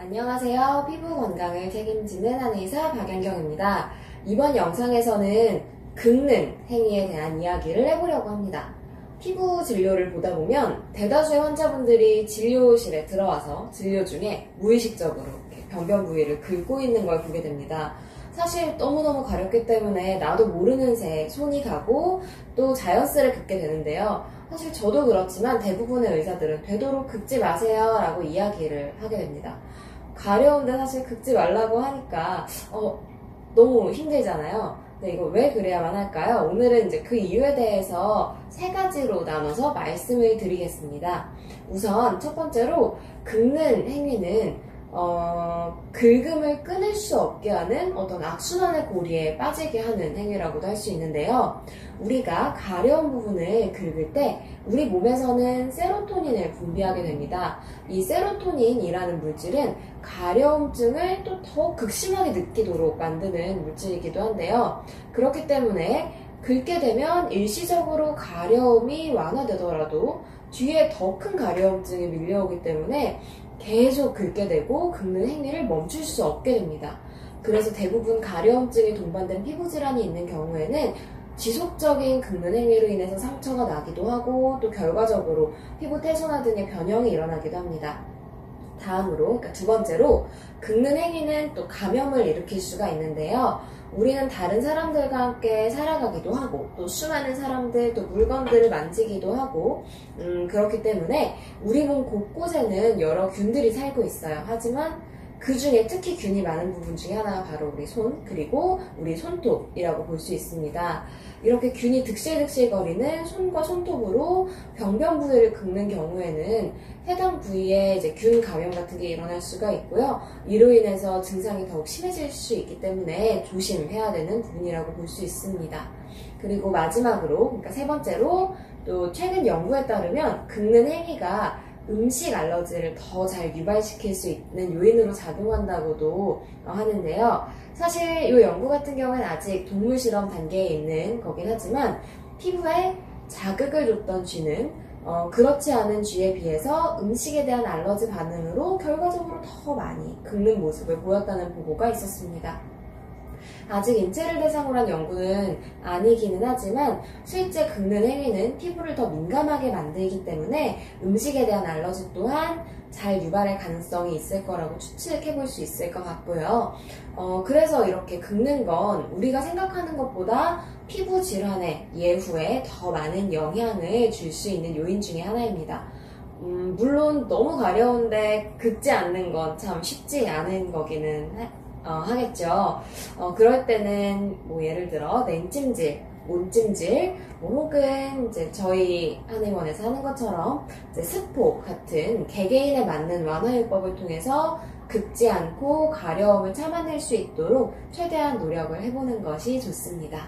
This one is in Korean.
안녕하세요. 피부 건강을 책임지는 한의사 박연경입니다. 이번 영상에서는 긁는 행위에 대한 이야기를 해보려고 합니다. 피부 진료를 보다 보면 대다수의 환자분들이 진료실에 들어와서 진료 중에 무의식적으로 이렇게 변변 부위를 긁고 있는 걸 보게 됩니다. 사실 너무너무 가렵기 때문에 나도 모르는 새에 손이 가고 또 자연스레 긁게 되는데요. 사실 저도 그렇지만 대부분의 의사들은 되도록 긁지 마세요 라고 이야기를 하게 됩니다. 가려운데 사실 긁지 말라고 하니까 너무 힘들잖아요. 근데 이거 왜 그래야만 할까요? 오늘은 이제 그 이유에 대해서 세 가지로 나눠서 말씀을 드리겠습니다. 우선 첫 번째로 긁는 행위는 긁음을 끊을 수 없게 하는 어떤 악순환의 고리에 빠지게 하는 행위라고도 할 수 있는데요. 우리가 가려운 부분을 긁을 때 우리 몸에서는 세로토닌을 분비하게 됩니다. 이 세로토닌이라는 물질은 가려움증을 또 더 극심하게 느끼도록 만드는 물질이기도 한데요. 그렇기 때문에 긁게 되면 일시적으로 가려움이 완화되더라도 뒤에 더 큰 가려움증이 밀려오기 때문에 계속 긁게 되고 긁는 행위를 멈출 수 없게 됩니다. 그래서 대부분 가려움증이 동반된 피부질환이 있는 경우에는 지속적인 긁는 행위로 인해서 상처가 나기도 하고 또 결과적으로 피부 태소나 등의 변형이 일어나기도 합니다. 다음으로, 그러니까 두 번째로 긁는 행위는 또 감염을 일으킬 수가 있는데요. 우리는 다른 사람들과 함께 살아가기도 하고 또 수많은 사람들 또 물건들을 만지기도 하고 그렇기 때문에 우리 몸 곳곳에는 여러 균들이 살고 있어요. 하지만 그 중에 특히 균이 많은 부분 중에 하나가 바로 우리 손 그리고 우리 손톱이라고 볼 수 있습니다. 이렇게 균이 득실득실거리는 손과 손톱으로 병변 부위를 긁는 경우에는 해당 부위에 이제 균 감염 같은 게 일어날 수가 있고요. 이로 인해서 증상이 더욱 심해질 수 있기 때문에 조심해야 되는 부분이라고 볼 수 있습니다. 그리고 마지막으로, 그러니까 세 번째로 또 최근 연구에 따르면 긁는 행위가 음식 알러지를 더 잘 유발시킬 수 있는 요인으로 작용한다고도 하는데요. 사실 이 연구 같은 경우는 아직 동물 실험 단계에 있는 거긴 하지만 피부에 자극을 줬던 쥐는 그렇지 않은 쥐에 비해서 음식에 대한 알러지 반응으로 결과적으로 더 많이 긁는 모습을 보였다는 보고가 있었습니다. 아직 인체를 대상으로 한 연구는 아니기는 하지만 실제 긁는 행위는 피부를 더 민감하게 만들기 때문에 음식에 대한 알러지 또한 잘 유발할 가능성이 있을 거라고 추측해 볼 수 있을 것 같고요. 그래서 이렇게 긁는 건 우리가 생각하는 것보다 피부 질환의 예후에 더 많은 영향을 줄 수 있는 요인 중에 하나입니다. 물론 너무 가려운데 긁지 않는 건 참 쉽지 않은 거기는 하겠죠. 그럴 때는 뭐 예를 들어 냉찜질, 온찜질, 뭐 혹은 이제 저희 한의원에서 하는 것처럼 이제 스포 같은 개개인에 맞는 완화요법을 통해서 긁지 않고 가려움을 참아낼 수 있도록 최대한 노력을 해보는 것이 좋습니다.